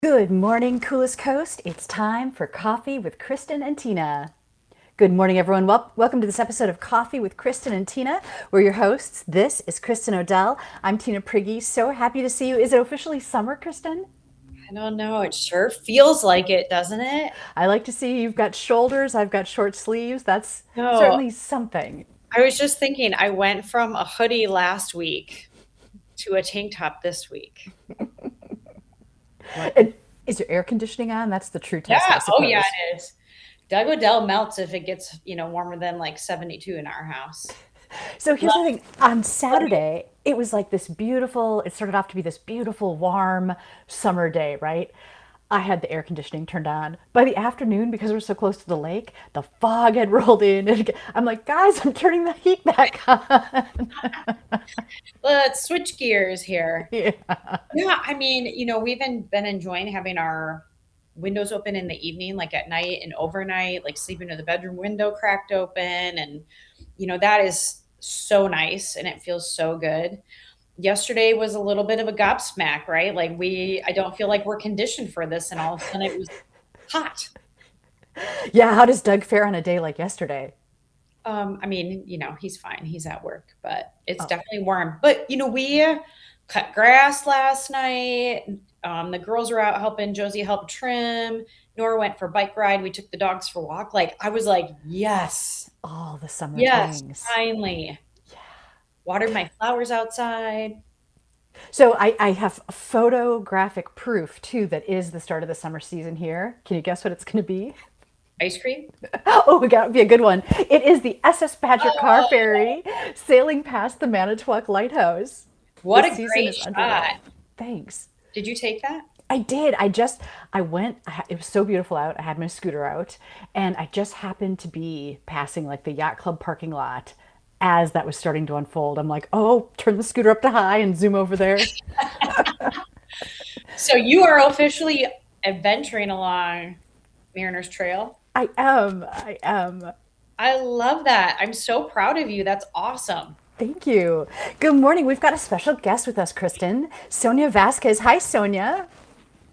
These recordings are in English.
Good morning, Coolest Coast. It's time for Coffee with Kristin and Tina. Good morning, everyone. Welcome to this episode of Coffee with Kristin and Tina. We're your hosts. This is Kristin Odell. I'm Tina Prigge. So happy to see you. Is it officially summer, Kristin? I don't know. It sure feels like it, doesn't it? I like to see you've got shoulders. I've got short sleeves. That's No, certainly something. I was just thinking I went from a hoodie last week to a tank top this week. What? And is your air conditioning on? That's the true test, I Yeah. Oh, yeah, suppose. it is. Doug Odell melts if it gets, warmer than like 72 in our house. So here's the Love, thing. On love it. Saturday, it was like this beautiful, it started off to be this beautiful, warm summer day, right? I had the air conditioning turned on. By the afternoon, because we're so close to the lake, the fog had rolled in. And I'm like, guys, I'm turning the heat back on. Let's switch gears here. Yeah. Yeah, we've been enjoying having our windows open in the evening, like at night and overnight, like sleeping with the bedroom window cracked open. And, that is so nice and it feels so good. Yesterday was a little bit of a gobsmack, right? I don't feel like we're conditioned for this. And all of a sudden it was hot. Yeah, how does Doug fare on a day like yesterday? He's fine. He's at work, but it's Oh, definitely warm. But, we cut grass last night. The girls were out helping Josie help trim. Nora went for a bike ride. We took the dogs for a walk. Like, I was like, yes, all the summer yes, things. finally. Watered my flowers outside. So I have photographic proof too that is the start of the summer season here. Can you guess what it's going to be? Ice cream. Oh, we got to be a good one. It is the SS Badger car Oh, ferry sailing past the Manitowoc Lighthouse. The what a season great is shot. underway. Thanks. Did you take that? I did. I went, it was so beautiful out. I had my scooter out, and I just happened to be passing like the yacht club parking lot as that was starting to unfold. I'm like, oh, turn the scooter up to high and zoom over there. So you are officially adventuring along Mariner's Trail. I am. I am. I love that. I'm so proud of you. That's awesome. Thank you. Good morning. We've got a special guest with us, Kristin. Sonia Vasquez. Hi, Sonia.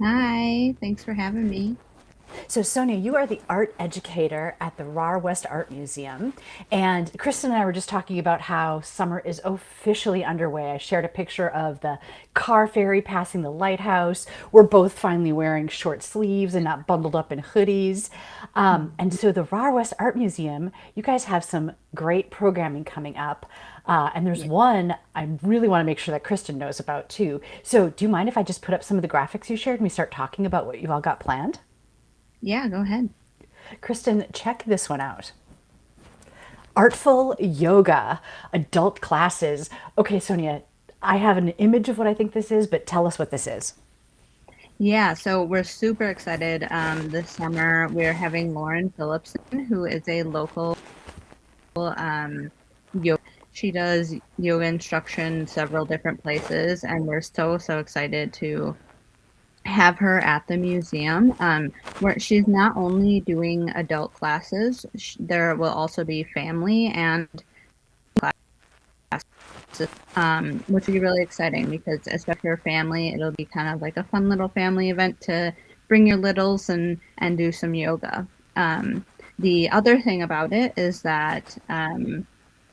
Hi, thanks for having me. So, Sonia, you are the art educator at the Rahr-West Art Museum. And Kristin and I were just talking about how summer is officially underway. I shared a picture of the car ferry passing the lighthouse. We're both finally wearing short sleeves and not bundled up in hoodies. And so, the Rahr-West Art Museum, you guys have some great programming coming up. And there's one I really want to make sure that Kristin knows about too. So, do you mind if I just put up some of the graphics you shared and we start talking about what you've all got planned? Yeah, go ahead. Kristin, check this one out. Artful yoga, adult classes. Okay, Sonia, I have an image of what I think this is, but tell us what this is. Yeah, so we're super excited. This summer, we're having Lauren Phillipson, who is a local yoga. She does yoga instruction several different places, and we're so excited to have her at the museum. Where she's not only doing adult classes, there will also be family and which will be really exciting because especially for family, it'll be kind of like a fun little family event to bring your littles and do some yoga. The other thing about it is that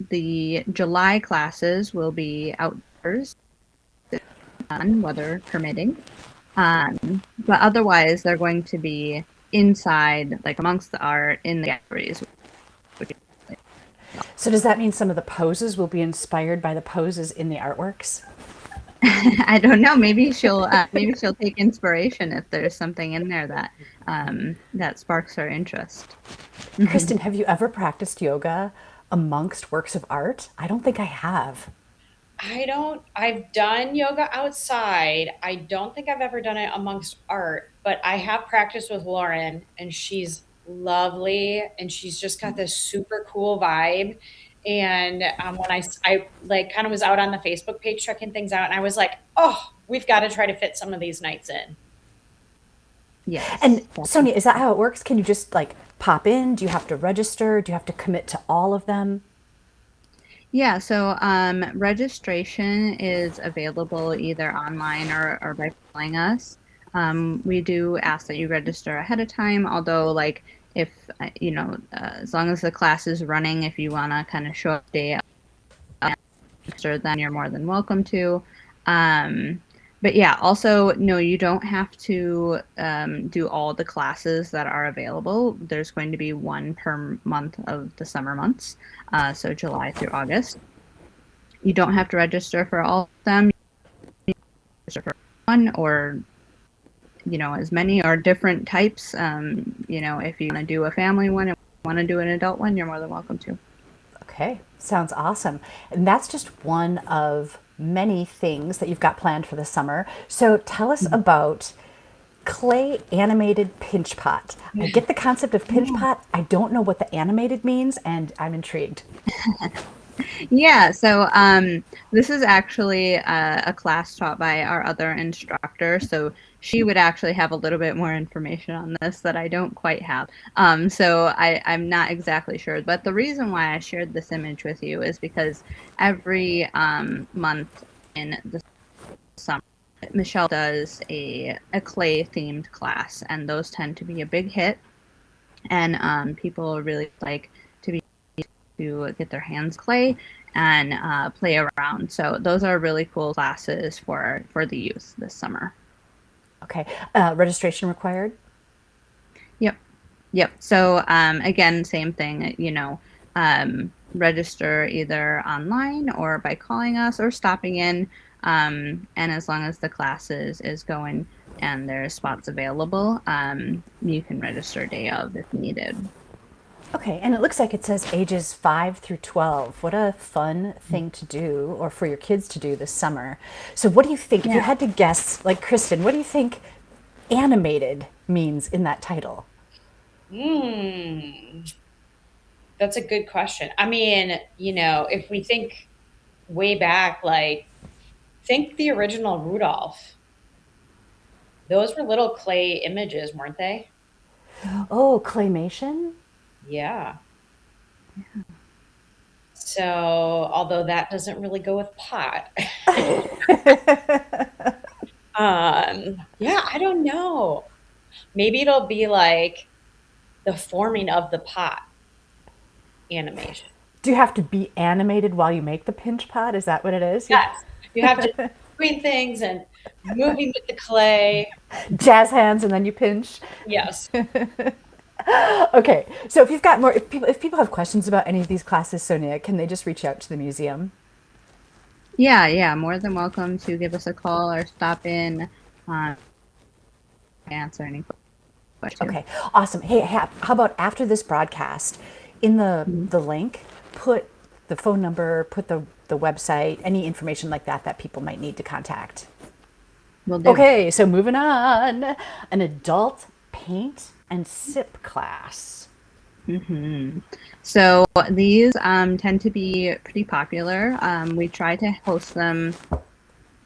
the July classes will be outdoors, weather permitting. But otherwise, they're going to be inside, like amongst the art in the galleries. Which So, does that mean some of the poses will be inspired by the poses in the artworks? I don't know. Maybe she'll take inspiration if there's something in there that sparks her interest. Kristin, have you ever practiced yoga amongst works of art? I don't think I have. I've done yoga outside. I don't think I've ever done it amongst art, but I have practiced with Lauren and she's lovely and she's just got this super cool vibe. And when I like kind of was out on the Facebook page checking things out and I was like, oh, we've got to try to fit some of these nights in. And Yes. Sonia, is that how it works? Can you just like pop in? Do you have to register? Do you have to commit to all of them? Yeah, so registration is available either online or by calling us. We do ask that you register ahead of time, although like if, as long as the class is running, if you want to kind of show up day after, then you're more than welcome to. But yeah, also, no, you don't have to do all the classes that are available. There's going to be one per month of the summer months, so July through August. You don't have to register for all of them. You can register for one or, as many or different types. If you want to do a family one and want to do an adult one, you're more than welcome to. Okay, sounds awesome. And that's just one of many things that you've got planned for the summer. So tell us about clay animated pinch pot. I get the concept of pinch pot. I don't know what the animated means, and I'm intrigued. Yeah, so this is actually a class taught by our other instructor. So she would actually have a little bit more information on this that I don't quite have. So I'm not exactly sure. But the reason why I shared this image with you is because every month in the summer, Michelle does a clay themed class, and those tend to be a big hit. And people really like to get their hands clay and play around. So those are really cool classes for the youth this summer. Okay, registration required? Yep. So again, same thing, register either online or by calling us or stopping in. And as long as the class is going and there's spots available, you can register day of if needed. Okay, and it looks like it says ages 5 through 12. What a fun thing to do, or for your kids to do this summer. So what do you think, if you had to guess, like Kristin, what do you think animated means in that title? That's a good question. I mean, if we think way back, like think the original Rudolph. Those were little clay images, weren't they? Oh, claymation? Yeah. So, although that doesn't really go with pot. Yeah, I don't know. Maybe it'll be like the forming of the pot animation. Do you have to be animated while you make the pinch pot? Is that what it is? Yes, you have to doing things and moving with the clay. Jazz hands and then you pinch. Yes. Okay, so if you've got more, if people have questions about any of these classes, Sonia, can they just reach out to the museum? Yeah, more than welcome to give us a call or stop in, answer any questions. Okay, awesome. Hey, how about after this broadcast, in the link, put the phone number, put the website, any information like that that people might need to contact. Will do. Okay, so moving on, an adult paint and sip class. So these tend to be pretty popular. We try to host them,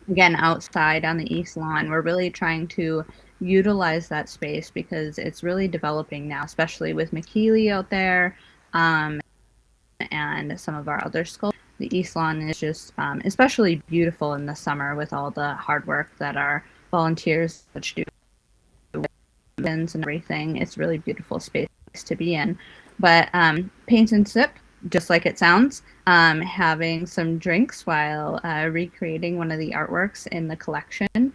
again, outside on the East Lawn. We're really trying to utilize that space because it's really developing now, especially with McKeely out there and some of our other schools. The East Lawn is just especially beautiful in the summer with all the hard work that our volunteers do and everything. It's really beautiful space to be in. But paint and sip, just like it sounds, having some drinks while recreating one of the artworks in the collection,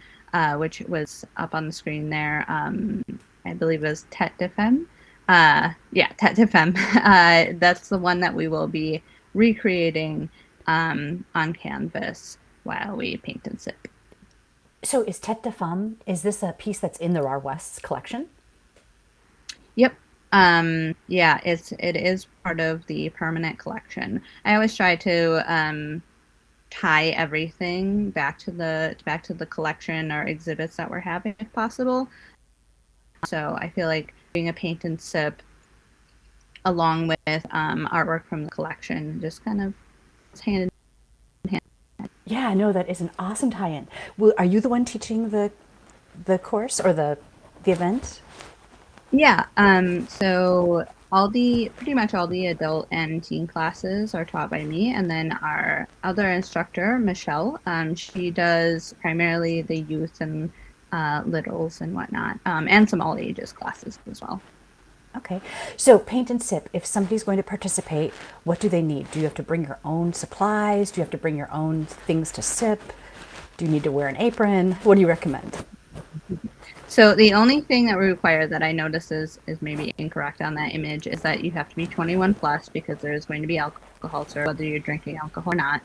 which was up on the screen there. I believe it was Tete de Femme. Tete de Femme. That's the one that we will be recreating on canvas while we paint and sip. So is Tete de Femme, is this a piece that's in the Rahr-West's collection? Yep. It is part of the permanent collection. I always try to tie everything back to the collection or exhibits that we're having if possible. So I feel like doing a paint and sip along with artwork from the collection just kind of hand in hand. Yeah, no, that is an awesome tie-in. Are you the one teaching the course or the event? Yeah, so pretty much all the adult and teen classes are taught by me, and then our other instructor, Michelle, she does primarily the youth and littles and whatnot, and some all ages classes as well. Okay, so paint and sip. If somebody's going to participate, what do they need? Do you have to bring your own supplies? Do you have to bring your own things to sip? Do you need to wear an apron? What do you recommend? So the only thing that we require that I notice is maybe incorrect on that image is that you have to be 21 plus, because there's going to be alcohol served, whether you're drinking alcohol or not.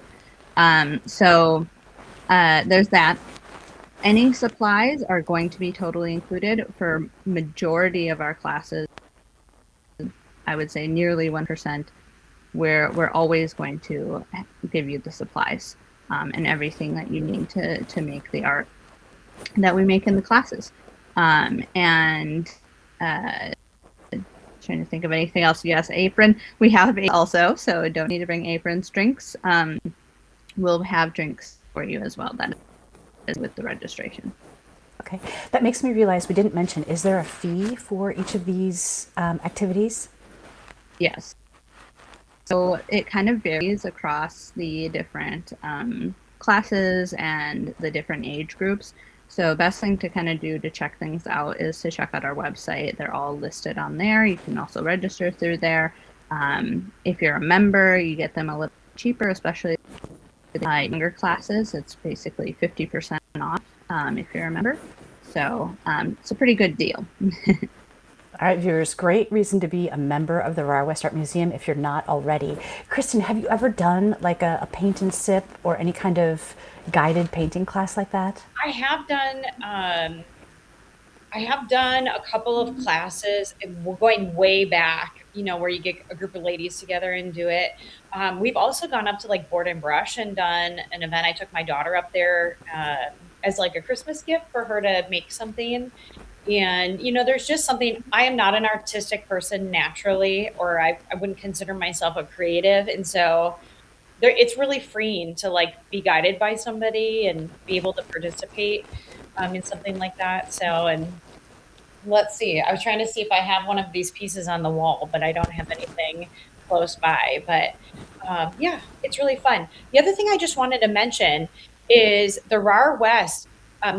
There's that. Any supplies are going to be totally included for majority of our classes. I would say nearly 1%. We're always going to give you the supplies and everything that you need to make the art that we make in the classes. Trying to think of anything else. Yes, apron. We have also, so don't need to bring aprons. Drinks. We'll have drinks for you as well. That is with the registration. Okay, that makes me realize we didn't mention, is there a fee for each of these activities? Yes. So it kind of varies across the different classes and the different age groups. So best thing to kind of do to check things out is to check out our website. They're all listed on there. You can also register through there. If you're a member, you get them a little cheaper, especially younger classes. It's basically 50% off if you're a member. So it's a pretty good deal. All right, viewers, great reason to be a member of the Rahr-West Art Museum if you're not already. Kristin, have you ever done like a paint and sip or any kind of guided painting class like that? I have done a couple of classes, and we're going way back, where you get a group of ladies together and do it. We've also gone up to like Board and Brush and done an event. I took my daughter up there as like a Christmas gift for her to make something. And, there's just something, I am not an artistic person naturally, or I wouldn't consider myself a creative. And so it's really freeing to like be guided by somebody and be able to participate in something like that. So, and let's see, I was trying to see if I have one of these pieces on the wall, but I don't have anything close by. But yeah, it's really fun. The other thing I just wanted to mention is the Rahr-West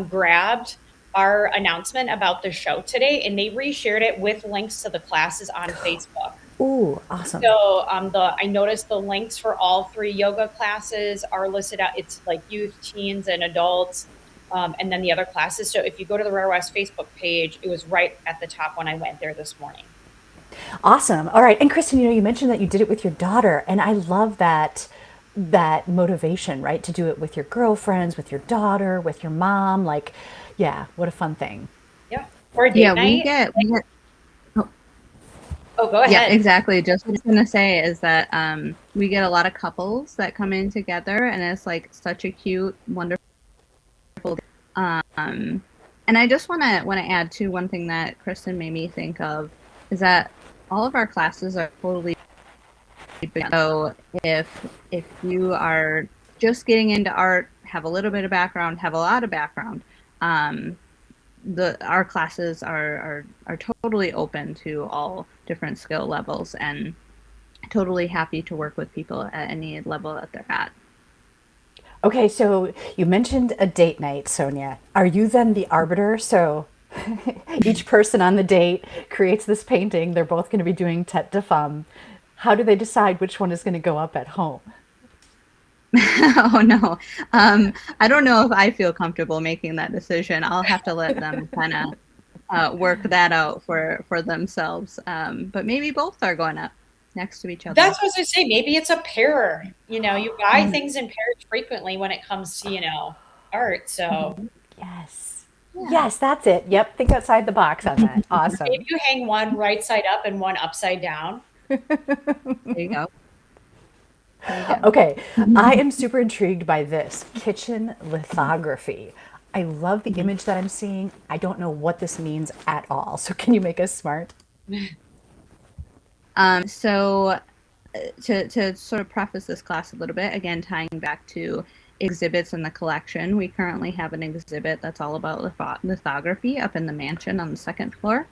grabbed our announcement about the show today, and they reshared it with links to the classes on Facebook. Ooh, awesome. So I noticed the links for all 3 yoga classes are listed out. It's like youth, teens, and adults, and then the other classes. So if you go to the Rahr-West Facebook page, it was right at the top when I went there this morning. Awesome. All right. And Kristin, you mentioned that you did it with your daughter, and I love that motivation, right? To do it with your girlfriends, with your daughter, with your mom. Like, yeah, what a fun thing. Yeah. Or a date night. We get Oh, go ahead. Yeah, exactly. Just what I was going to say is that we get a lot of couples that come in together, and it's like such a cute, wonderful. And I just want to add to one thing that Kristin made me think of is that all of our classes are totally. So if you are just getting into art, have a little bit of background, have a lot of background, our classes are totally open to all different skill levels, and totally happy to work with people at any level that they're at. Okay, so you mentioned a date night, Sonia. Are you then the arbiter? So each person on the date creates this painting. They're both going to be doing tête de femme. How do they decide which one is going to go up at home? Oh no, I don't know if I feel comfortable making that decision. I'll have to let them kind of work that out for themselves. But maybe both are going up next to each other. That's what I was going to say. Maybe it's a pair. You buy things in pairs frequently when it comes to, art. So Yes. Yeah. Yes, that's it. Yep. Think outside the box on that. Awesome. maybe you hang one right side up and one upside down. There you go. Okay, I am super intrigued by this kitchen lithography. I love the image that I'm seeing. I don't know what this means at all. So can you make us smart? So to sort of preface this class a little bit, again, tying back to exhibits in the collection, we currently have an exhibit that's all about lithography up in the mansion on the 2nd floor.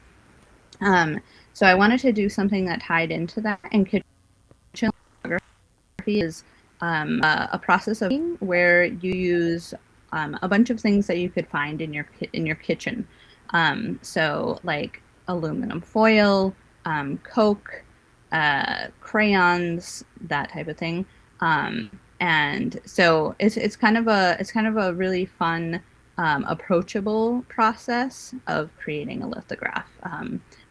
So I wanted to do something that tied into that, and kitchen lithography is a process of where you use a bunch of things that you could find in your kitchen. So like aluminum foil, Coke, crayons, that type of thing. And so it's kind of a really fun, approachable process of creating a lithograph,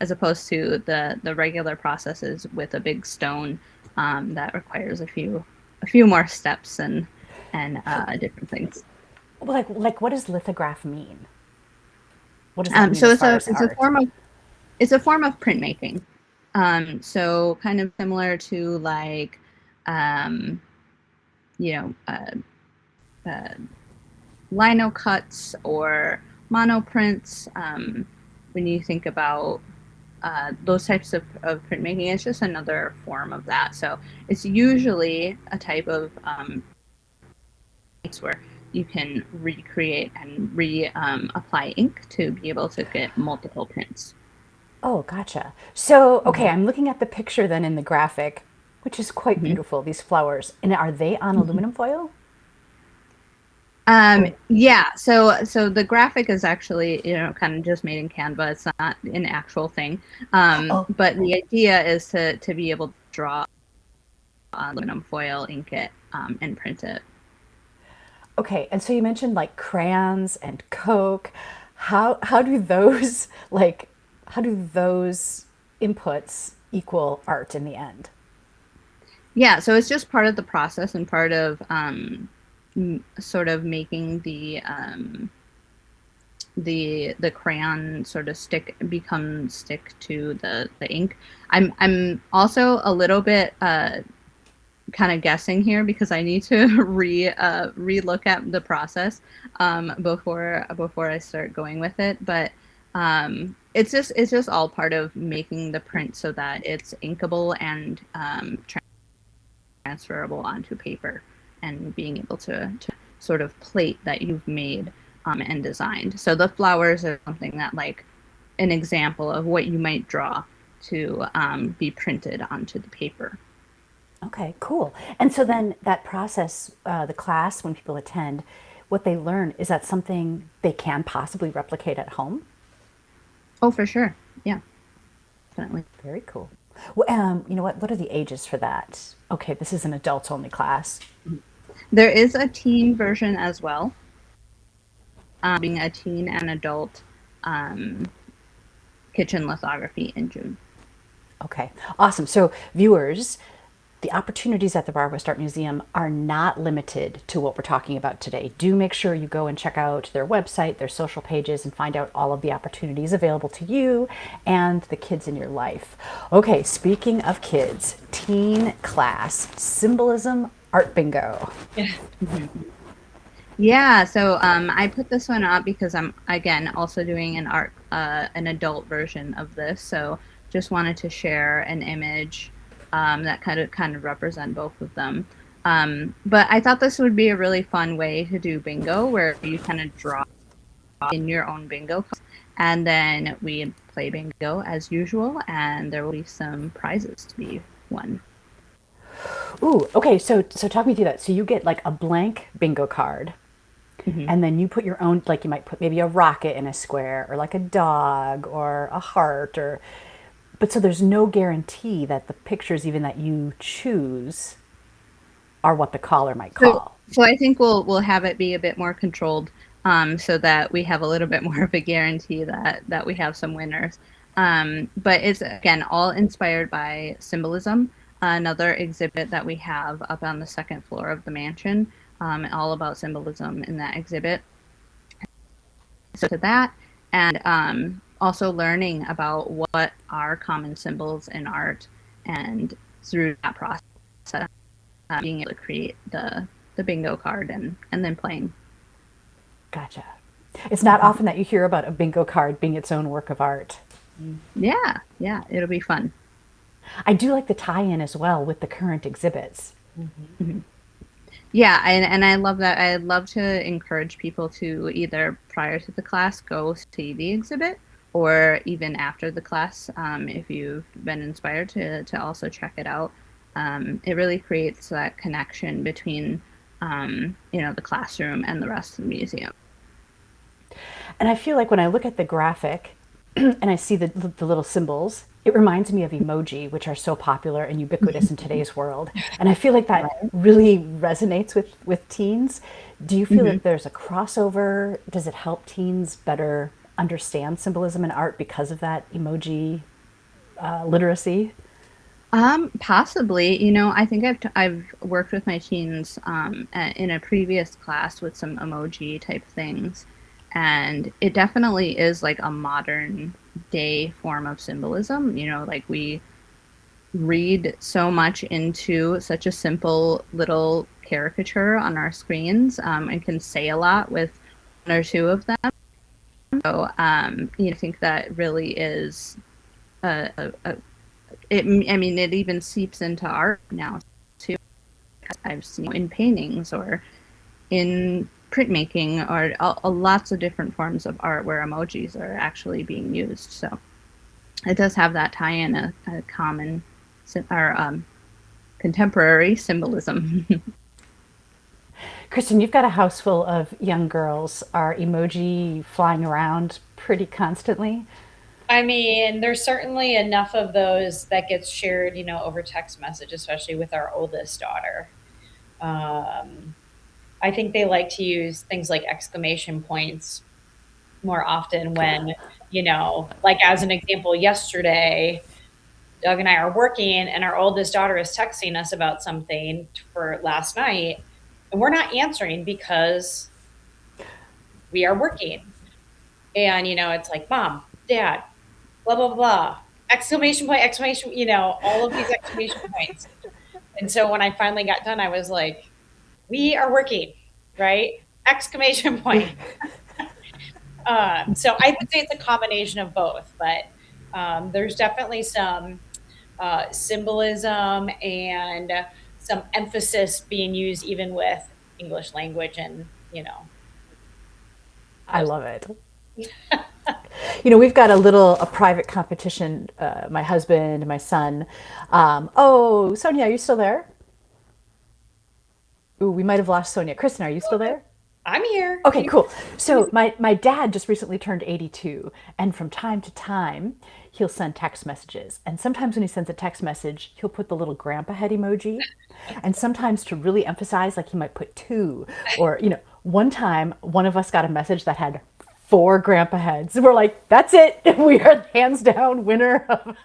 as opposed to the regular processes with a big stone, that requires a few more steps and different things. Well, like what does lithograph mean? What does that mean So as it's far a as art? form of printmaking. So kind of similar to like, um, you know, uh, lino cuts or monoprints. When you think about those types of printmaking, it's just another form of that. So it's usually a type of where you can recreate and apply ink to be able to get multiple prints. Oh, gotcha. So, okay, Mhm. I'm looking at the picture then in the graphic, which is quite Mhm. beautiful, these flowers. And are they on Mhm. aluminum foil? Or Yeah, so the graphic is actually, kind of just made in Canva. It's not an actual thing. oh, But the idea is to be able to draw on aluminum foil, ink it, and print it. okay. And so you mentioned like crayons and Coke. How do those like how do those inputs equal art in the end? Yeah, so it's just part of the process and part of, sort of making the crayon sort of stick to the ink. I'm also a little bit kind of guessing here because I need to re-look at the process, before I start going with it. But it's just all part of making the print so that it's inkable and, transferable onto paper, and being able to sort of plate that you've made, and designed. So the flowers are something that, like, an example of what you might draw to, be printed onto the paper. Okay, cool. And so then that process, the class, when people attend, what they learn, is that something they can possibly replicate at home? Oh, for sure. Yeah, definitely. Very cool. Well, you know what? What are the ages for that? Okay, this is an adults only class. There is a teen version as well, being a teen and adult, um, kitchen lithography in June. Okay, awesome. So, viewers, the opportunities at the Rahr-West Art Museum are not limited to what we're talking about today. Do make sure you go and check out their website, their social pages, and find out all of the opportunities available to you and the kids in your life. Okay, speaking of kids, teen class, symbolism, art bingo. Yeah. Mhm. Yeah, so I put this one up because I'm, again, also doing an adult version of this. So just wanted to share an image, that kind of represent both of them. But I thought this would be a really fun way to do bingo, where you kind of draw in your own bingo cards, and then we play bingo as usual, and there will be some prizes to be won. Ooh, okay, so talk me through that. So you get like a blank bingo card, Hmm. and then you put your own, like you might put maybe a rocket in a square, or like a dog, or a heart, or but so there's no guarantee that the pictures even that you choose are what the caller might So, call. so I think we'll have it be a bit more controlled, so that we have a little bit more of a guarantee that we have some winners. But it's, again, all inspired by symbolism. Another exhibit that we have up on the second floor of the mansion, all about symbolism in that exhibit. So to that, and, also learning about what are common symbols in art, and through that process, being able to create the bingo card, and then playing. Gotcha. It's not often that you hear about a bingo card being its own work of art. Yeah, yeah, it'll be fun. I do like the tie-in as well with the current exhibits. Mhm. Yeah, and I love that. I love to encourage people to either prior to the class go see the exhibit, or even after the class, if you've been inspired to also check it out. It really creates that connection between, the classroom and the rest of the museum. And I feel like when I look at the graphic and I see the little symbols, it reminds me of emoji, which are so popular and ubiquitous in today's world. And I feel like that Right. really resonates with teens. Do you feel Mhm. that there's a crossover? Does it help teens better understand symbolism and art because of that emoji literacy? Possibly. I think I've worked with my teens in a previous class with some emoji type things, and it definitely is like a modern day form of symbolism. Like we read so much into such a simple little caricature on our screens, and can say a lot with one or two of them. So, I think that really is a I mean, it even seeps into art now too. I've seen in paintings or in printmaking or lots of different forms of art where emojis are actually being used. So it does have that tie-in, a common or contemporary symbolism. Kristin, you've got a house full of young girls. Are emoji flying around pretty constantly? I mean, there's certainly enough of those that gets shared, over text message, especially with our oldest daughter. Um, I think they like to use things like exclamation points more often when, like as an example, yesterday, Doug and I are working and our oldest daughter is texting us about something for last night, and we're not answering because we are working. And, it's like, mom, dad, blah, blah, blah, exclamation point, exclamation, all of these exclamation points. And so when I finally got done, I was like, we are working, right? Exclamation point. So I would say it's a combination of both, but there's definitely some symbolism and some emphasis being used even with English language and, I those. love it. We've got a private competition, my husband and my son. Oh, Sonia, are you still there? Ooh, we might have lost Sonia. Kristin, are you still there? I'm here. Okay, Can you cool. hear me? So my dad just recently turned 82, and from time to time, he'll send text messages. And sometimes when he sends a text message, he'll put the little grandpa head emoji. And sometimes to really emphasize, like he might put two. Or, one time, one of us got a message that had four grandpa heads. We're like, that's it. We are the hands down winner of the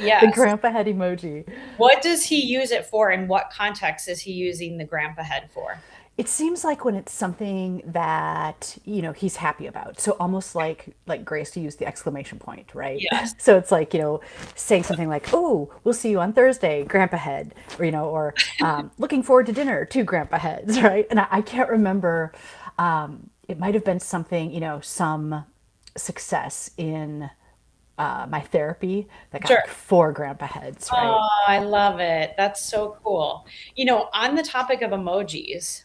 Yes. grandpa head emoji. What does he use it for? In what context is he using the grandpa head for? It seems like when it's something that he's happy about, so almost like Grace to use the exclamation point, right? Yes. So it's like saying something like, "Oh, we'll see you on Thursday, Grandpa Head," or "Looking forward to dinner, two Grandpa Heads," right? And I can't remember. It might have been something, some success in my therapy that got Sure. like four Grandpa Heads, right? Oh, I love it. That's so cool. On the topic of emojis,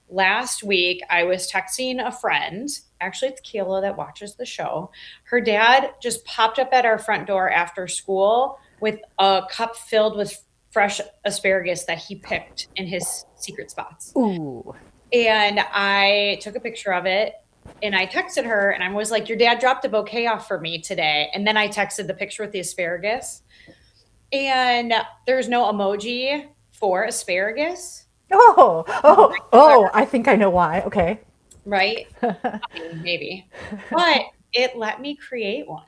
last week I was texting a friend. Actually, it's Kayla that watches the show. Her dad just popped up at our front door after school with a cup filled with fresh asparagus that he picked in his secret spots. Ooh, And I took a picture of it and I texted her and I was like, your dad dropped a bouquet off for me today. And then I texted the picture with the asparagus. And there's no emoji for asparagus, oh, oh, oh! I think I know why. Okay. right? I mean, maybe. But it let me create one.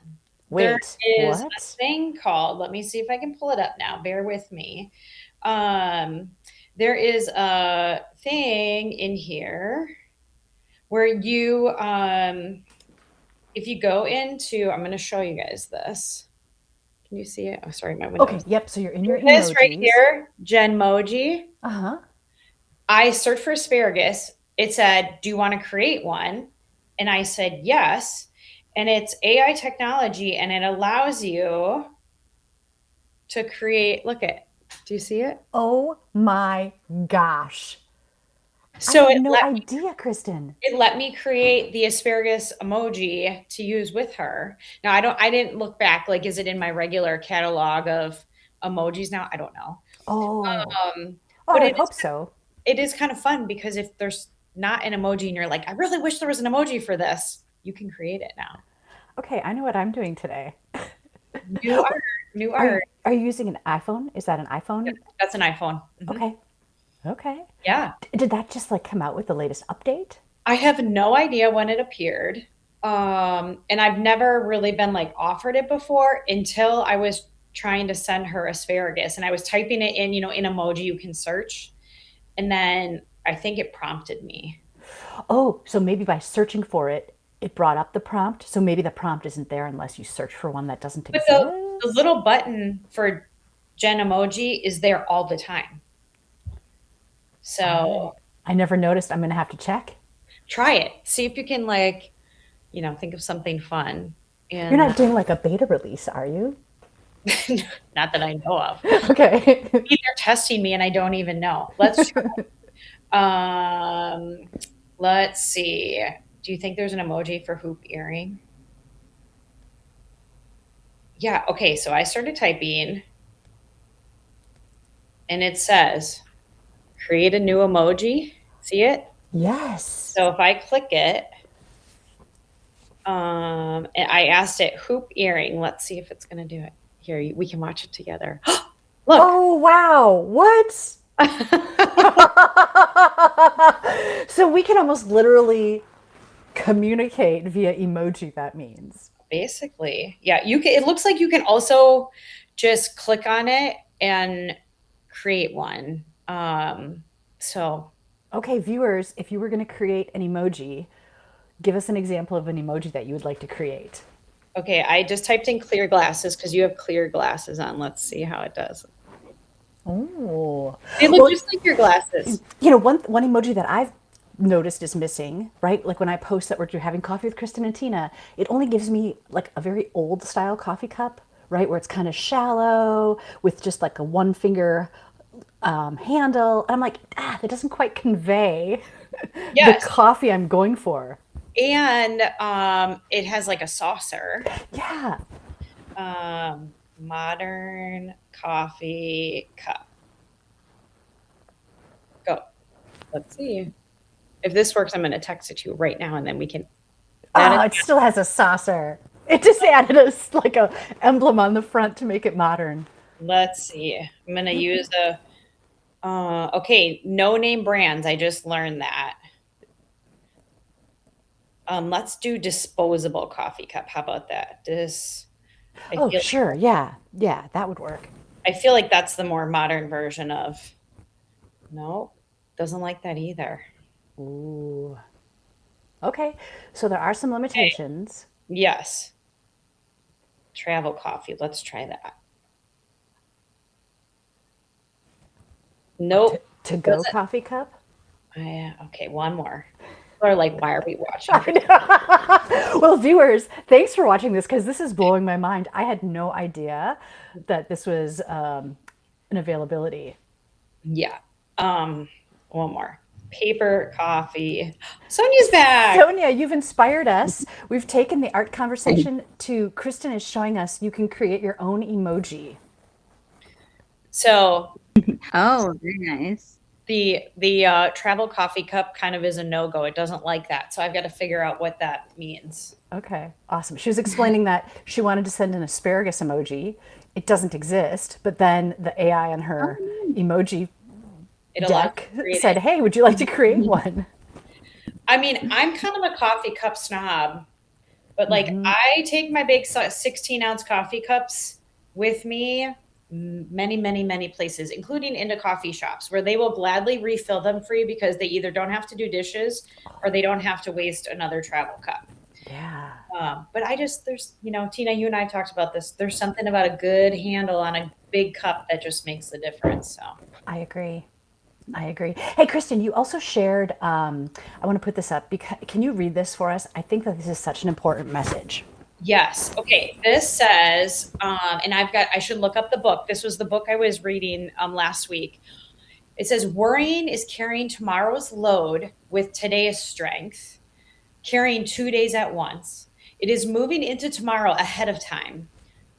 There Wait, is a what? thing called, let me see if I can pull it up now. Bear with me. Um, there is a thing in here where if you go into, I'm going to show you guys this. Can you see it? Oh, sorry, my Okay, windows. yep. So you're in your This right emojis. here, Genmoji. Uh-huh. I searched for asparagus. It said, do you want to create one? And I said, yes. And it's AI technology and it allows you to create, look at, do you see it? Oh my gosh. I So had no idea, Kristin. it let me create the asparagus emoji to use with her. Now I didn't look back, like, is it in my regular catalog of emojis now? I don't know. Oh. Um, Oh, I but would hope so. it is kind of fun because if there's not an emoji and you're like, I really wish there was an emoji for this, you can create it now. Okay, I know what I'm doing today. New art, new Are you, art. are you using an iPhone? Is that an iPhone? That's an iPhone. Mhm. Okay. Okay. Yeah. Did that just like come out with the latest update? I have no idea when it appeared. And I've never really been like offered it before until I was trying to send her asparagus and I was typing it in, in emoji you can search. And then I think it prompted me. Oh, so maybe by searching for it, it brought up the prompt. So maybe the prompt isn't there unless you search for one that doesn't But the exist. little button for Gen emoji is there all the time. So I never noticed. I'm going to have to check. try it. See if you can like, think of something fun. You're And not doing like a beta release, are you? not that I know of. Okay. Maybe they're testing me and I don't even know. Let's try. Let's see. Do you think there's an emoji for hoop earring? Yeah, okay, so I started typing and it says create a new emoji. See it? Yes. So if I click it, and I asked it hoop earring. Let's see if it's gonna do it. Here, we can watch it together. Look. Oh, wow. What? So we can almost literally communicate via emoji, that means. Basically, yeah, you can. It looks like you can also just click on it and create one. So Okay, viewers, if you were going to create an emoji, give us an example of an emoji that you would like to create. okay, I just typed in clear glasses because you have clear glasses on. Let's see how it does. Oh. They look just like your glasses. One emoji that I've noticed is missing, right? Like when I post that we're having coffee with Kristin and Tina, it only gives me like a very old style coffee cup, right? Where it's kind of shallow with just like a one finger handle. And I'm like, that doesn't quite convey the Yes, coffee I'm going for. and it has like a saucer. Yeah. Modern coffee cup. Go. Let's see. If this works, I'm going to text it to you right now, and then we can. Oh, it still has a saucer. It just added like a emblem on the front to make it modern. Let's see. I'm going to use okay, no name brands. I just learned that. Let's do disposable coffee cup. How about that? Oh, sure. Yeah. Yeah, that would work. I feel like that's the more modern version of. No, doesn't like that either. Ooh. Okay. So there are some limitations. Yes. Travel coffee. Let's try that. Nope. To go coffee cup? Okay, one more. People are like, why are we watching? Well, viewers, thanks for watching this because this is blowing my mind. I had no idea that this was an availability. Yeah. One more. Paper coffee. Sonia's back. Sonia, you've inspired us. We've taken the art conversation to Kristin is showing us you can create your own emoji. So Oh, very nice. the travel coffee cup kind of is a no-go. It doesn't like that. So I've got to figure out what that means. Okay, awesome. She was explaining that she wanted to send an asparagus emoji. It doesn't exist, but then the AI on her emoji It allows you deck to create said, it. hey, would you like to create one? I mean, I'm kind of a coffee cup snob, but like I take my big 16-ounce coffee cups with me many, many, many places, including into coffee shops where they will gladly refill them for you because they either don't have to do dishes or they don't have to waste another travel cup. Yeah. But there's, Tina, you and I talked about this. There's something about a good handle on a big cup that just makes the difference. So I agree. I agree. Hey, Kristin, you also shared, I want to put this up. Can you read this for us? I think that this is such an important message. yes. Okay. This says, and I should look up the book. This was the book I was reading last week. It says, worrying is carrying tomorrow's load with today's strength, carrying 2 days at once. It is moving into tomorrow ahead of time.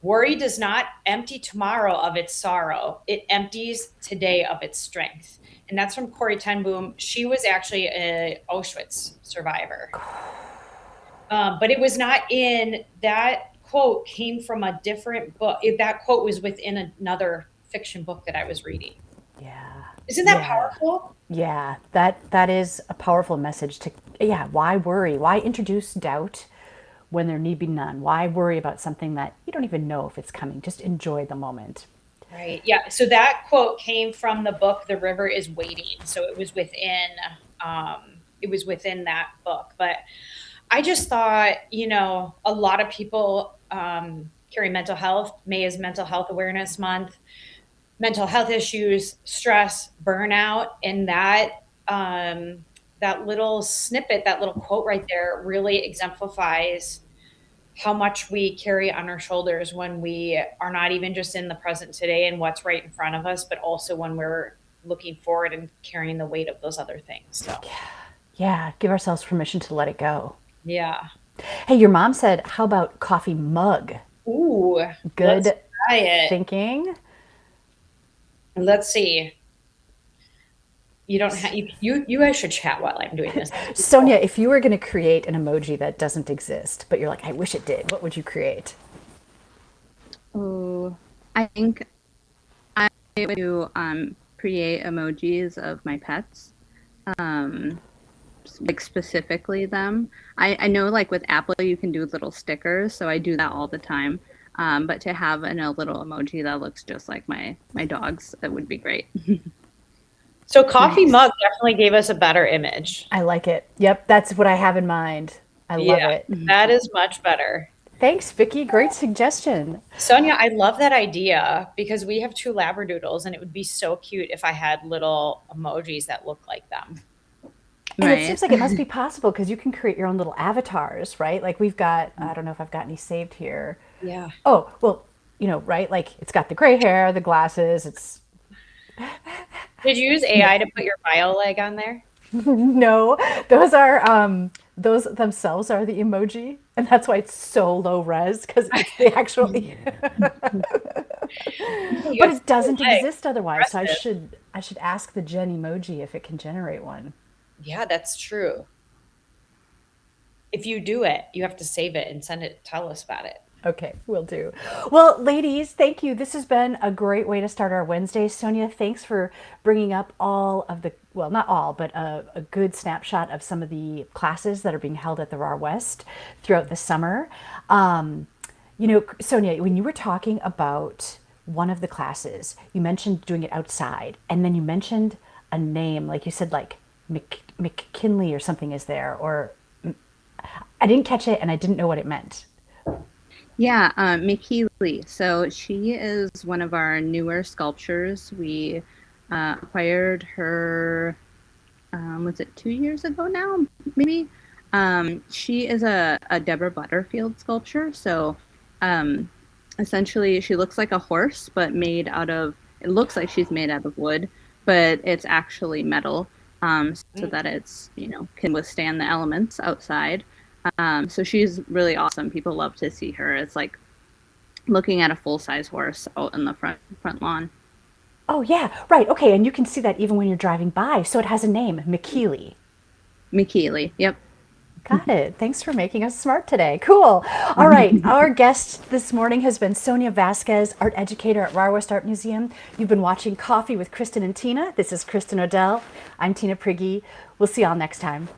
Worry does not empty tomorrow of its sorrow. It empties today of its strength. And that's from Corrie ten Boom. She was actually a Auschwitz survivor. But it was not in that quote came from a different book. That quote was within another fiction book that I was reading. Yeah. Isn't that Yeah. powerful? Yeah, that is a powerful message to, yeah, why worry? Why introduce doubt when there need be none? Why worry about something that you don't even know if it's coming? Just enjoy the moment. Right. Yeah. So that quote came from the book The River is Waiting. So it was within that book. But I just thought, a lot of people carry mental health. May is Mental Health Awareness Month. Mental health issues, stress, burnout, and that little snippet, that little quote right there really exemplifies how much we carry on our shoulders when we are not even just in the present today and what's right in front of us, but also when we're looking forward and carrying the weight of those other things. So, Yeah, give ourselves permission to let it go. yeah. Hey, your mom said, how about coffee mug? Ooh, let's Good try it. thinking. Let's see. You don't have you guys should chat while I'm doing this. Sonia, if you were going to create an emoji that doesn't exist, but you're like, I wish it did, what would you create? Oh, I think I would do create emojis of my pets, like specifically them. I know like with Apple you can do little stickers, so I do that all the time. But to have a little emoji that looks just like my dog's, that would be great. So coffee mug definitely gave us a better image. I like it. Yep, that's what I have in mind. I love it. That is much better. Thanks, Vicky. Great suggestion. Sonia, I love that idea because we have 2 Labradoodles and it would be so cute if I had little emojis that look like them. And it seems like it must be possible because you can create your own little avatars, right? Like we've got, I don't know if I've got any saved here. Yeah. Oh, well, right? Like it's got the gray hair, the glasses. It's Did you use AI to put your bio leg on there? no, those themselves are the emoji, and that's why it's so low res because it's the actual. But it doesn't exist otherwise, so I should ask the Gen emoji if it can generate one. Yeah, that's true. If you do it, you have to save it and tell us about it. Okay, will do. Well, ladies, thank you. This has been a great way to start our Wednesday. Sonia, thanks for bringing up all of the, well, not all, but a good snapshot of some of the classes that are being held at the Rahr-West throughout the summer. Sonia, when you were talking about one of the classes, you mentioned doing it outside, and then you mentioned a name, like you said, like McKinley or something is there, or I didn't catch it and I didn't know what it meant. Yeah, McKeely. So she is one of our newer sculptures. We acquired her, was it 2 years ago now, maybe? She is a Deborah Butterfield sculpture. So essentially she looks like a horse, but it looks like she's made out of wood, but it's actually metal, so that it's, can withstand the elements outside. So she's really awesome. People love to see her. It's like looking at a full-size horse out in the front lawn. Oh yeah, right. Okay, and you can see that even when you're driving by. So it has a name, McKeely. McKeely, yep. Got it. Thanks for making us smart today. Cool. All right. Our guest this morning has been Sonia Vasquez, art educator at Rahr-West Art Museum. You've been watching Coffee with Kristin and Tina. This is Kristin Odell. I'm Tina Prigge. We'll see y'all next time.